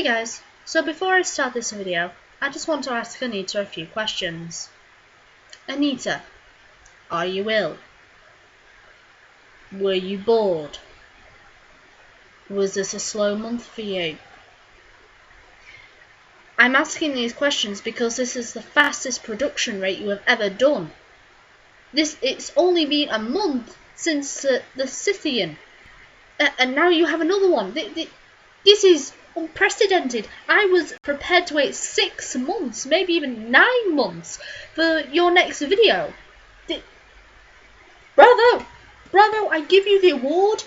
Hey guys, so before I start this video, I just want to ask Anita a few questions. Anita, are you ill? Were you bored? Was this a slow month for you? I'm asking these questions because this is the fastest production rate you have ever done. It's only been a month since the Scythian, and now you have another one. This is unprecedented. I was prepared to wait 6 months, maybe even 9 months for your next video. Bravo! Bravo! I give you the award,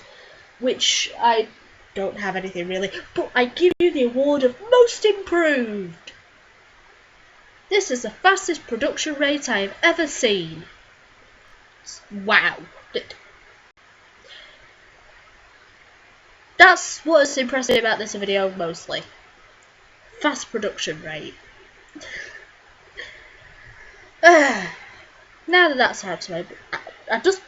which I don't have anything really, but I give you the award of most improved. This is the fastest production rate I have ever seen. Wow. That's what's impressive about this video mostly. Fast production rate. Now that that's out of the way, I just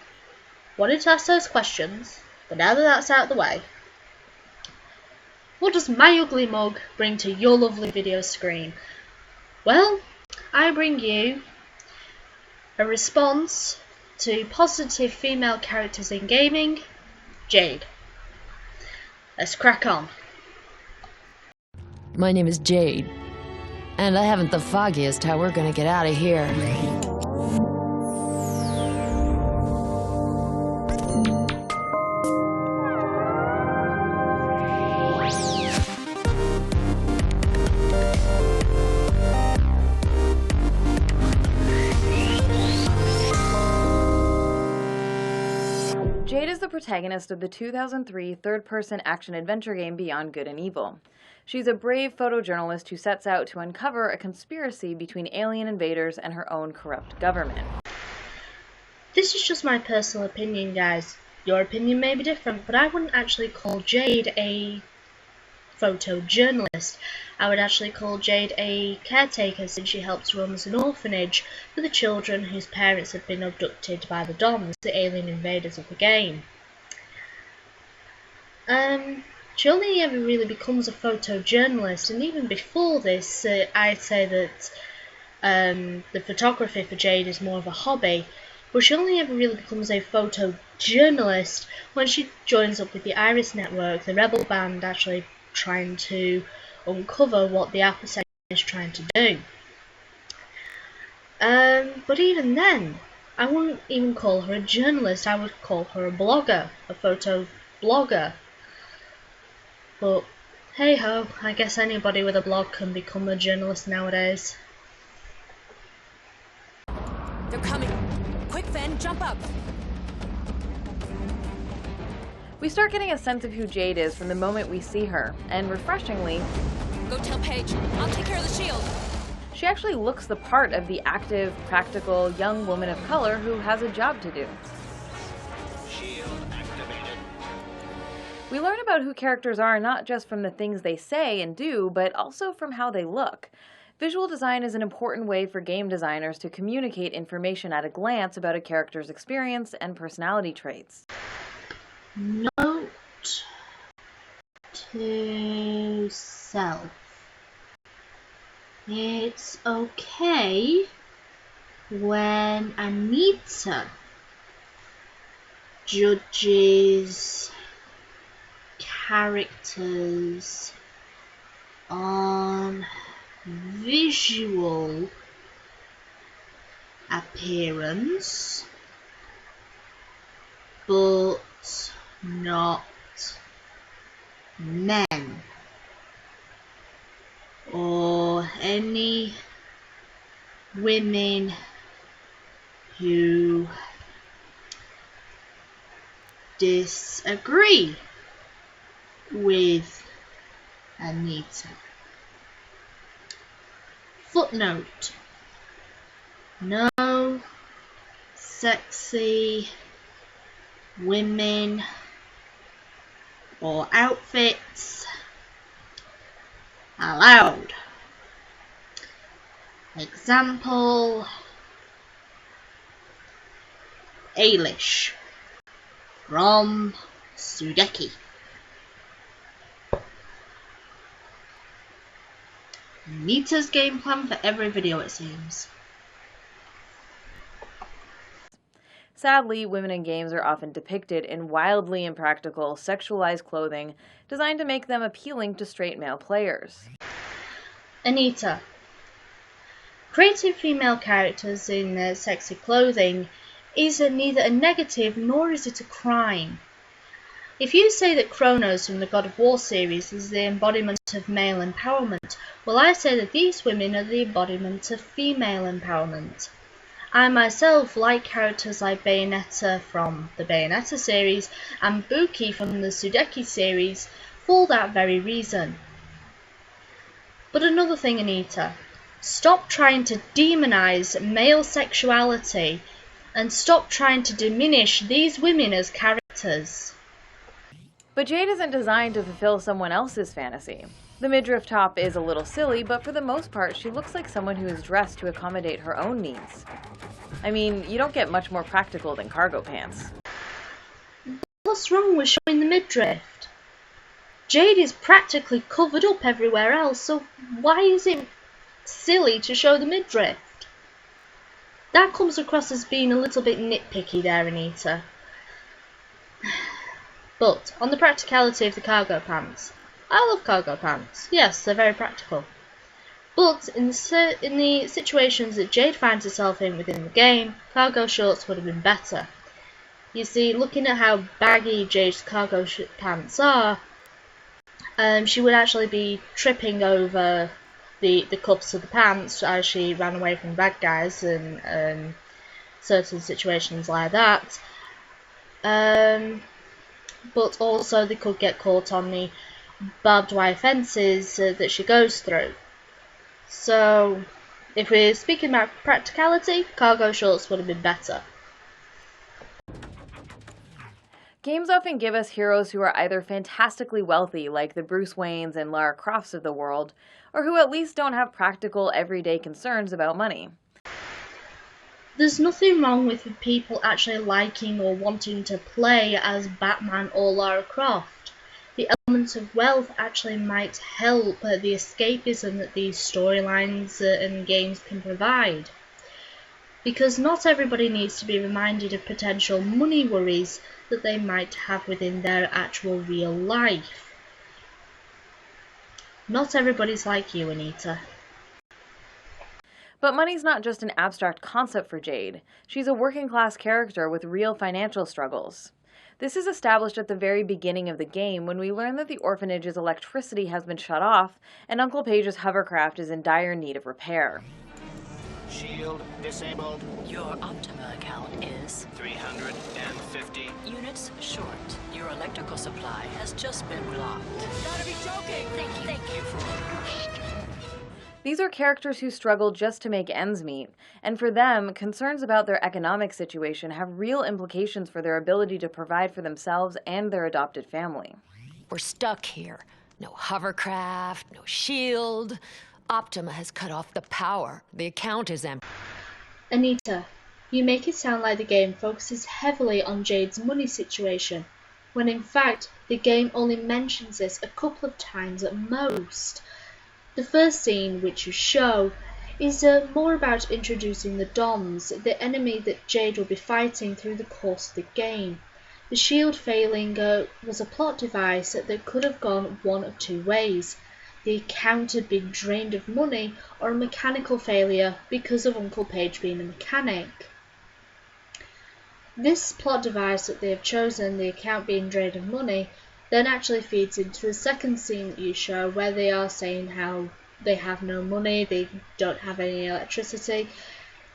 wanted to ask those questions, but now that that's out of the way, what does my ugly mug bring to your lovely video screen? Well, I bring you a response to positive female characters in gaming, Jade. Let's crack on. My name is Jade, and I haven't the foggiest how we're gonna get out of here. Jade is the protagonist of the 2003 third-person action-adventure game Beyond Good and Evil. She's a brave photojournalist who sets out to uncover a conspiracy between alien invaders and her own corrupt government. This is just my personal opinion, guys. Your opinion may be different, but I wouldn't actually call Jade a photojournalist. I would actually call Jade a caretaker, since she helps run an orphanage for the children whose parents have been abducted by the Dons, the alien invaders of the game. She only ever really becomes a photojournalist, and even before this, I'd say that the photography for Jade is more of a hobby, but she only ever really becomes a photojournalist when she joins up with the Iris Network, the rebel band, actually trying to uncover what the Alpha Section is trying to do. But even then, I wouldn't even call her a journalist. I would call her a blogger, a photo blogger. But hey ho, I guess anybody with a blog can become a journalist nowadays. They're coming. Quick, Fen, jump up. We start getting a sense of who Jade is from the moment we see her, and refreshingly, Go tell Paige. I'll take care of the shield. she actually looks the part of the active, practical, young woman of color who has a job to do. Shield activated. We learn about who characters are not just from the things they say and do, but also from how they look. Visual design is an important way for game designers to communicate information at a glance about a character's experience and personality traits. Note to self. It's okay when Anita judges characters on visual appearance, but not men or any women who disagree with Anita. Footnote: no sexy women or outfits allowed. Example: Ailish from Sudeki. Anita's game plan for every video, it seems. Sadly, women in games are often depicted in wildly impractical, sexualized clothing designed to make them appealing to straight male players. Anita. Creating female characters in sexy clothing is neither a negative nor is it a crime. If you say that Kronos from the God of War series is the embodiment of male empowerment, well, I say that these women are the embodiment of female empowerment. I myself like characters like Bayonetta from the Bayonetta series and Buki from the Sudeki series for that very reason. But another thing, Anita, stop trying to demonize male sexuality and stop trying to diminish these women as characters. But Jade isn't designed to fulfill someone else's fantasy. The midriff top is a little silly, but for the most part, she looks like someone who is dressed to accommodate her own needs. I mean, you don't get much more practical than cargo pants. What's wrong with showing the midriff? Jade is practically covered up everywhere else, so why is it silly to show the midriff? That comes across as being a little bit nitpicky there, Anita. But on the practicality of the cargo pants, I love cargo pants. Yes, they're very practical. But in the situations that Jade finds herself in within the game, cargo shorts would have been better. You see, looking at how baggy Jade's cargo pants are, she would actually be tripping over the cuffs of the pants as she ran away from bad guys and certain situations like that. But also they could get caught on the barbed wire fences that she goes through. So, if we're speaking about practicality, cargo shorts would have been better. Games often give us heroes who are either fantastically wealthy, like the Bruce Waynes and Lara Crofts of the world, or who at least don't have practical, everyday concerns about money. There's nothing wrong with people actually liking or wanting to play as Batman or Lara Croft. The elements of wealth actually might help the escapism that these storylines and games can provide. Because not everybody needs to be reminded of potential money worries that they might have within their actual real life. Not everybody's like you, Anita. But money's not just an abstract concept for Jade. She's a working-class character with real financial struggles. This is established at the very beginning of the game when we learn that the orphanage's electricity has been shut off and Uncle Page's hovercraft is in dire need of repair. Shield disabled. Your Optima account is 350. units short. Your electrical supply has just been blocked. Gotta be joking! Thank you for... These are characters who struggle just to make ends meet, and for them, concerns about their economic situation have real implications for their ability to provide for themselves and their adopted family. We're stuck here. No hovercraft, no shield. Optima has cut off the power. The account is empty. Anita, you make it sound like the game focuses heavily on Jade's money situation, when in fact the game only mentions this a couple of times at most. The first scene, which you show, is more about introducing the Dons, the enemy that Jade will be fighting through the course of the game. The shield failing was a plot device that could have gone one of two ways. The account had been drained of money, or a mechanical failure because of Uncle Page being a mechanic. This plot device that they have chosen, the account being drained of money, then actually feeds into the second scene that you show, where they are saying how they have no money, they don't have any electricity.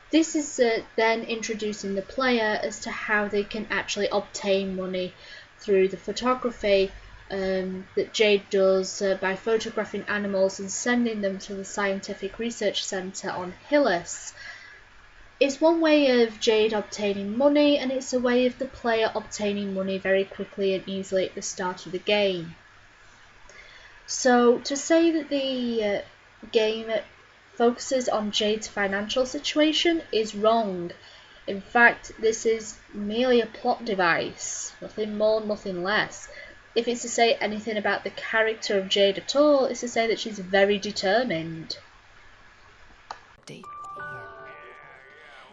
This is then introducing the player as to how they can actually obtain money through the photography that Jade does by photographing animals and sending them to the Scientific Research Centre on Hillis. It's one way of Jade obtaining money, and it's a way of the player obtaining money very quickly and easily at the start of the game. So to say that the game focuses on Jade's financial situation is wrong. In fact, this is merely a plot device, nothing more, nothing less. if it's to say anything about the character of Jade at all, it's to say that she's very determined.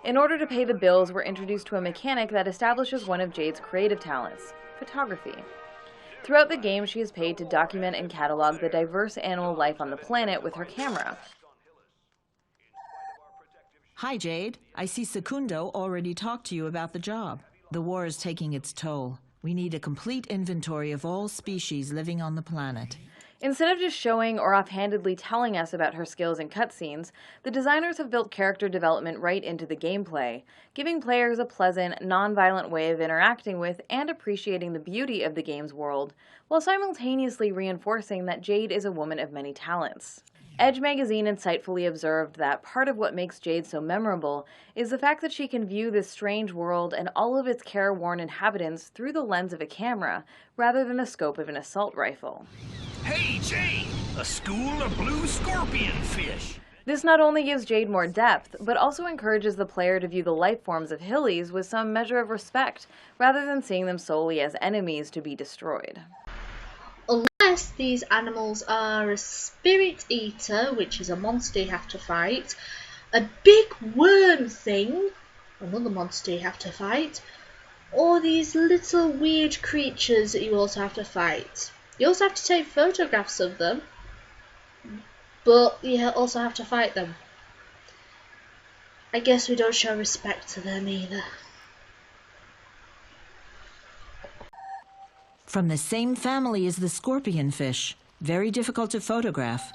In order to pay the bills, we're introduced to a mechanic that establishes one of Jade's creative talents, photography. Throughout the game, she is paid to document and catalog the diverse animal life on the planet with her camera. Hi, Jade. I see Secundo already talked to you about the job. The war is taking its toll. We need a complete inventory of all species living on the planet. Instead of just showing or offhandedly telling us about her skills in cutscenes, the designers have built character development right into the gameplay, giving players a pleasant, non-violent way of interacting with and appreciating the beauty of the game's world, while simultaneously reinforcing that Jade is a woman of many talents. Edge magazine insightfully observed that part of what makes Jade so memorable is the fact that she can view this strange world and all of its careworn inhabitants through the lens of a camera, rather than the scope of an assault rifle. Hey, Jade! A school of blue scorpion fish! This not only gives Jade more depth, but also encourages the player to view the life forms of Hillies with some measure of respect, rather than seeing them solely as enemies to be destroyed. Unless these animals are a spirit eater, which is a monster you have to fight, a big worm thing, another monster you have to fight, or these little weird creatures that you also have to fight. You also have to take photographs of them, but you also have to fight them. I guess we don't show respect to them either. From the same family as the scorpion fish. Very difficult to photograph.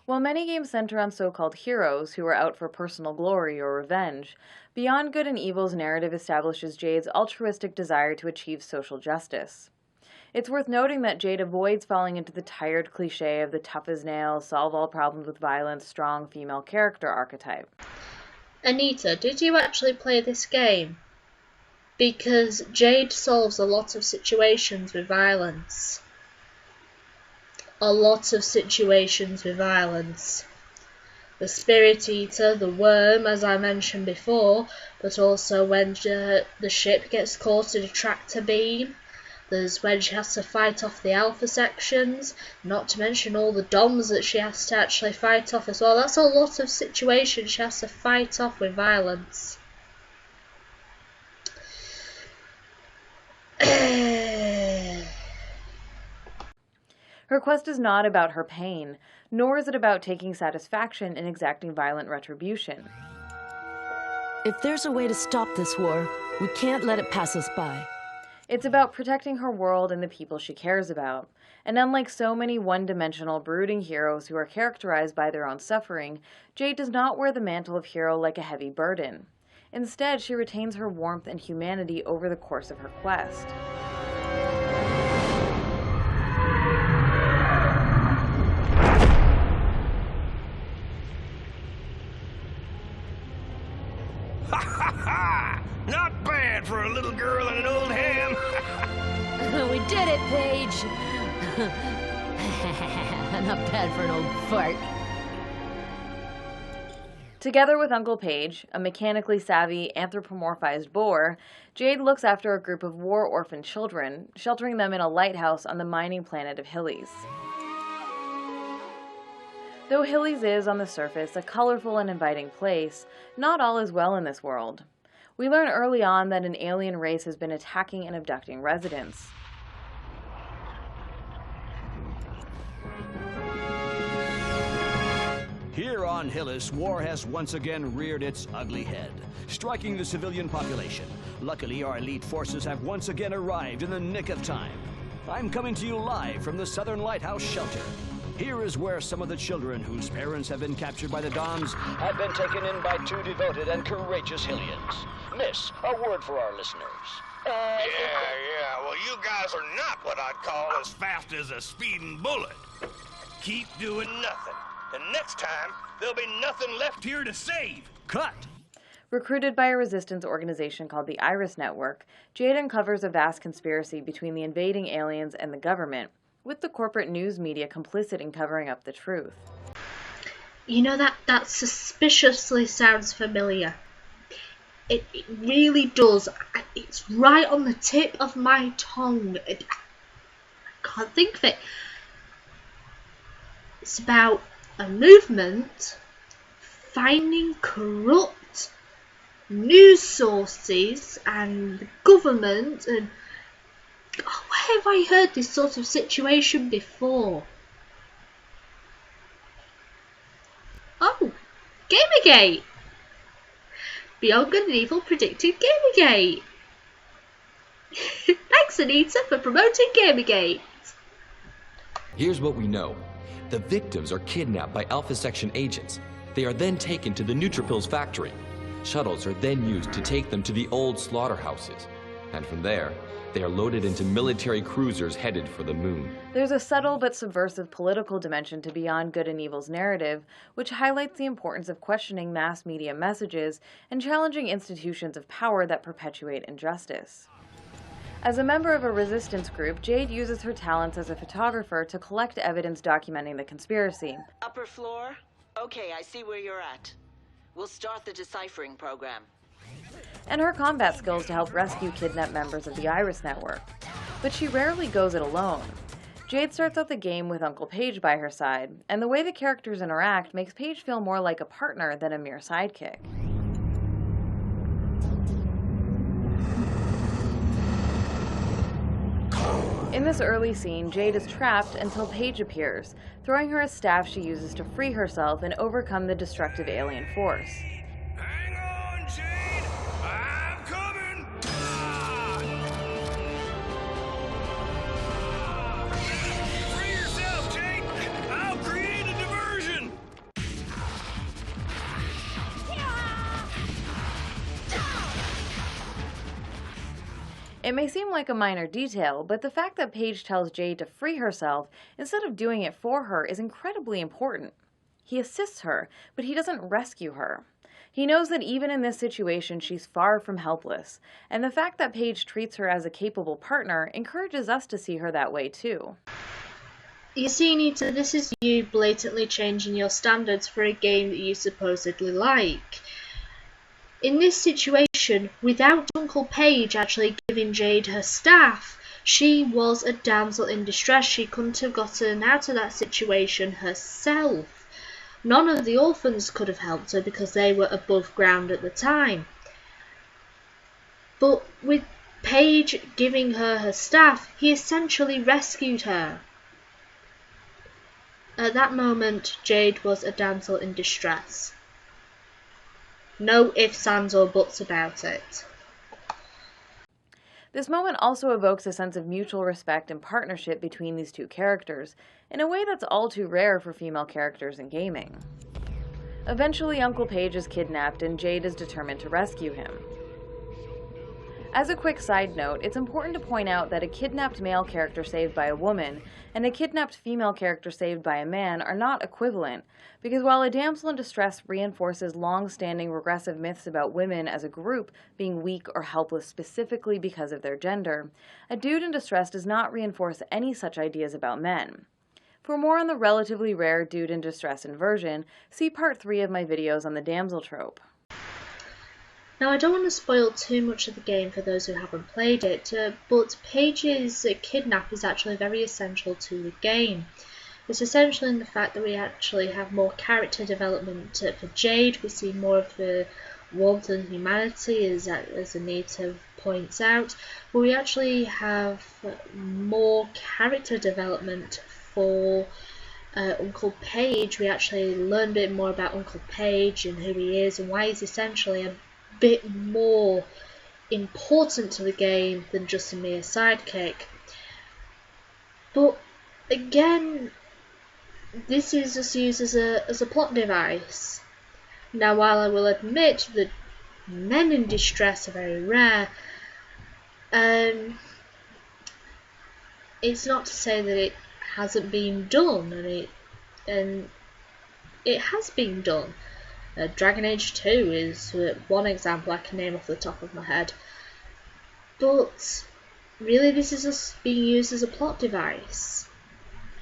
While many games center on so-called heroes who are out for personal glory or revenge, Beyond Good and Evil's narrative establishes Jade's altruistic desire to achieve social justice. It's worth noting that Jade avoids falling into the tired cliché of the tough as nails, solve all problems with violence, strong female character archetype. Anita, did you actually play this game? Because Jade solves a lot of situations with violence. A lot of situations with violence. The Spirit Eater, the Worm, as I mentioned before, but also when the ship gets caught in a tractor beam. There's when she has to fight off the alpha sections, not to mention all the DOMs that she has to actually fight off as well. That's a lot of situations she has to fight off with violence. Her quest is not about her pain, nor is it about taking satisfaction in exacting violent retribution. If there's a way to stop this war, we can't let it pass us by. It's about protecting her world and the people she cares about. And unlike so many one-dimensional, brooding heroes who are characterized by their own suffering, Jade does not wear the mantle of hero like a heavy burden. Instead, she retains her warmth and humanity over the course of her quest. Ha ha ha! Not bad for a little girl and an old ham! We did it, Paige! Not bad for an old fart. Together with Uncle Paige, a mechanically savvy, anthropomorphized boar, Jade looks after a group of war-orphaned children, sheltering them in a lighthouse on the mining planet of Hillies. Though Hillies is, on the surface, a colorful and inviting place, not all is well in this world. We learn early on that an alien race has been attacking and abducting residents. Here on Hillis, war has once again reared its ugly head, striking the civilian population. Luckily, our elite forces have once again arrived in the nick of time. I'm coming to you live from the Southern Lighthouse Shelter. Here is where some of the children whose parents have been captured by the Doms have been taken in by two devoted and courageous Hillians. Miss, a word for our listeners. Yeah, well, you guys are not what I'd call as fast as a speeding bullet. Keep doing nothing, and next time, there'll be nothing left here to save. Cut! Recruited by a resistance organization called the Iris Network, Jade uncovers a vast conspiracy between the invading aliens and the government, with the corporate news media complicit in covering up the truth. You know, that suspiciously sounds familiar. It really does. It's right on the tip of my tongue. I can't think of it. It's about a movement finding corrupt news sources and the government, and where have I heard this sort of situation before? Oh, Gamergate! Beyond Good and Evil predicted Gamergate. Thanks, Anita, for promoting Gamergate. Here's what we know. The victims are kidnapped by Alpha Section agents. They are then taken to the Neutrophils factory. Shuttles are then used to take them to the old slaughterhouses. And from there, they are loaded into military cruisers headed for the moon. There's a subtle but subversive political dimension to Beyond Good and Evil's narrative, which highlights the importance of questioning mass media messages and challenging institutions of power that perpetuate injustice. As a member of a resistance group, Jade uses her talents as a photographer to collect evidence documenting the conspiracy. Upper floor? Okay, I see where you're at. We'll start the deciphering program. And her combat skills to help rescue kidnapped members of the Iris Network. But she rarely goes it alone. Jade starts out the game with Uncle Paige by her side, and the way the characters interact makes Paige feel more like a partner than a mere sidekick. In this early scene, Jade is trapped until Paige appears, throwing her a staff she uses to free herself and overcome the destructive alien force. Hang on, Jade! I'm coming! Free yourself, Jade! I'll create a diversion! It may seem like a minor detail, but the fact that Paige tells Jade to free herself instead of doing it for her is incredibly important. He assists her, but he doesn't rescue her. He knows that even in this situation, she's far from helpless, and the fact that Paige treats her as a capable partner encourages us to see her that way too. You see, Anita, this is you blatantly changing your standards for a game that you supposedly like. In this situation, without Uncle Paige actually giving Jade her staff, she was a damsel in distress. She couldn't have gotten out of that situation herself. None of the orphans could have helped her because they were above ground at the time. But with Paige giving her her staff, he essentially rescued her. At that moment, Jade was a damsel in distress. No ifs, ands or buts about it. This moment also evokes a sense of mutual respect and partnership between these two characters, in a way that's all too rare for female characters in gaming. Eventually, Uncle Paige is kidnapped and Jade is determined to rescue him. As a quick side note, it's important to point out that a kidnapped male character saved by a woman and a kidnapped female character saved by a man are not equivalent, because while a damsel in distress reinforces long-standing regressive myths about women as a group being weak or helpless specifically because of their gender, a dude in distress does not reinforce any such ideas about men. For more on the relatively rare dude in distress inversion, see part 3 of my videos on the damsel trope. Now, I don't want to spoil too much of the game for those who haven't played it, but Paige's kidnap is actually very essential to the game. It's essential in the fact that we actually have more character development for Jade. We see more of the warmth and humanity, as Anita points out, but we actually have more character development for Uncle Paige. We actually learn a bit more about Uncle Paige and who he is and why he's essentially a bit more important to the game than just a mere sidekick. But again, this is just used as a plot device. Now, while I will admit that men in distress are very rare, it's not to say that it hasn't been done, and it has been done. Dragon Age 2 is one example I can name off the top of my head. But really, this is just being used as a plot device.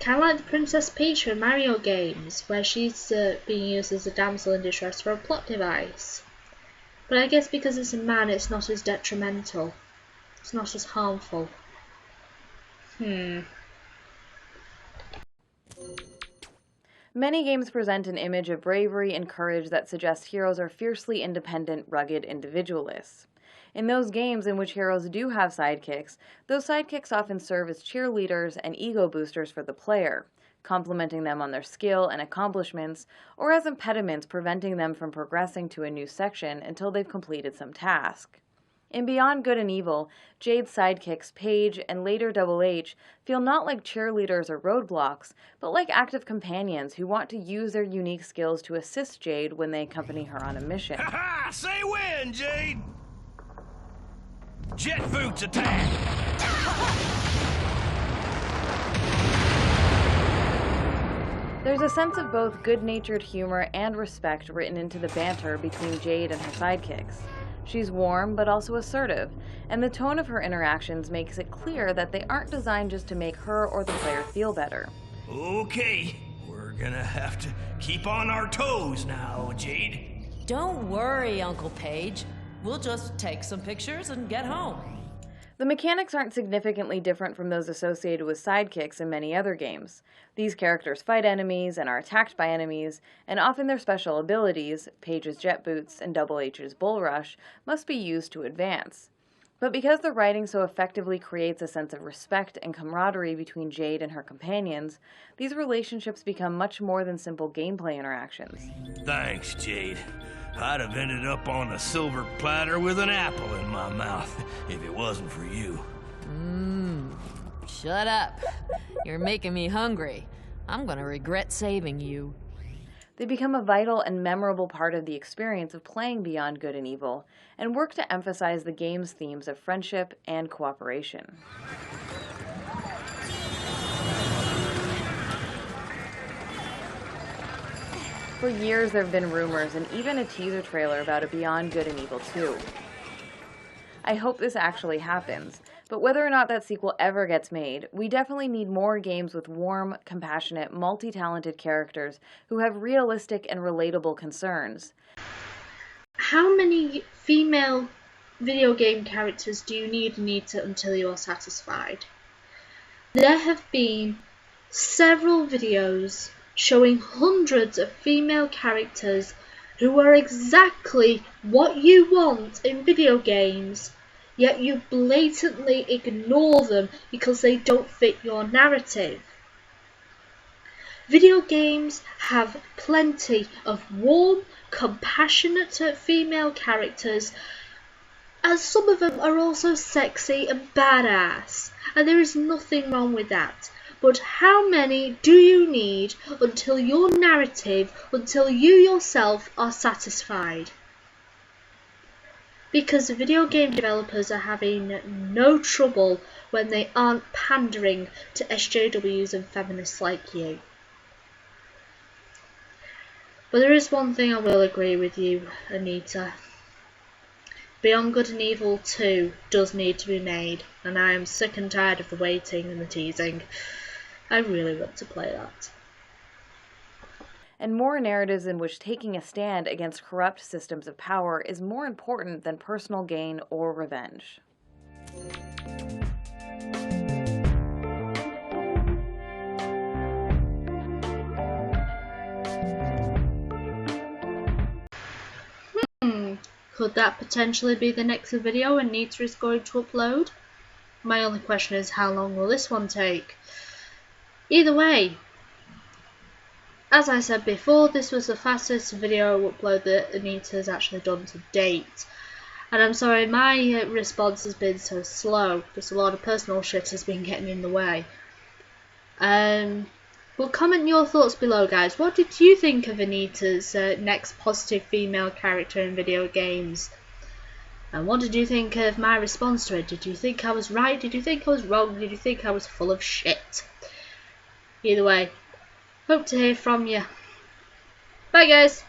Kind of like the Princess Peach from Mario games, where she's being used as a damsel in distress for a plot device. But I guess because it's a man, it's not as detrimental. It's not as harmful. Many games present an image of bravery and courage that suggests heroes are fiercely independent, rugged individualists. In those games in which heroes do have sidekicks, those sidekicks often serve as cheerleaders and ego boosters for the player, complimenting them on their skill and accomplishments, or as impediments preventing them from progressing to a new section until they've completed some task. In Beyond Good and Evil, Jade's sidekicks, Paige and later Double H, feel not like cheerleaders or roadblocks, but like active companions who want to use their unique skills to assist Jade when they accompany her on a mission. Ha! Say when, Jade! Jet boots attack! There's a sense of both good-natured humor and respect written into the banter between Jade and her sidekicks. She's warm but also assertive, and the tone of her interactions makes it clear that they aren't designed just to make her or the player feel better. Okay, we're gonna have to keep on our toes now, Jade. Don't worry, Uncle Page. We'll just take some pictures and get home. The mechanics aren't significantly different from those associated with sidekicks in many other games. These characters fight enemies and are attacked by enemies, and often their special abilities, Paige's jet boots and Double H's bull rush, must be used to advance. But because the writing so effectively creates a sense of respect and camaraderie between Jade and her companions, these relationships become much more than simple gameplay interactions. Thanks, Jade. I'd have ended up on a silver platter with an apple in my mouth if it wasn't for you. Shut up. You're making me hungry. I'm gonna regret saving you. They become a vital and memorable part of the experience of playing Beyond Good and Evil, and work to emphasize the game's themes of friendship and cooperation. For years there have been rumors and even a teaser trailer about a Beyond Good and Evil 2. I hope this actually happens, but whether or not that sequel ever gets made, we definitely need more games with warm, compassionate, multi-talented characters who have realistic and relatable concerns. How many female video game characters do you need, Anita, until you are satisfied? There have been several videos showing hundreds of female characters who are exactly what you want in video games, yet you blatantly ignore them because they don't fit your narrative. Video games have plenty of warm, compassionate female characters, and some of them are also sexy and badass, and there is nothing wrong with that. But how many do you need until your narrative, until you yourself are satisfied? Because video game developers are having no trouble when they aren't pandering to SJWs and feminists like you. But there is one thing I will agree with you, Anita. Beyond Good and Evil 2 does need to be made, and I am sick and tired of the waiting and the teasing. I really want to play that. And more narratives in which taking a stand against corrupt systems of power is more important than personal gain or revenge. Could that potentially be the next video Anita is going to upload? My only question is, how long will this one take? Either way, as I said before, this was the fastest video upload that Anita has actually done to date. And I'm sorry my response has been so slow, because a lot of personal shit has been getting in the way. But comment your thoughts below, guys. What did you think of Anita's next positive female character in video games? And what did you think of my response to it? Did you think I was right? Did you think I was wrong? Did you think I was full of shit? Either way, hope to hear from you. Bye, guys.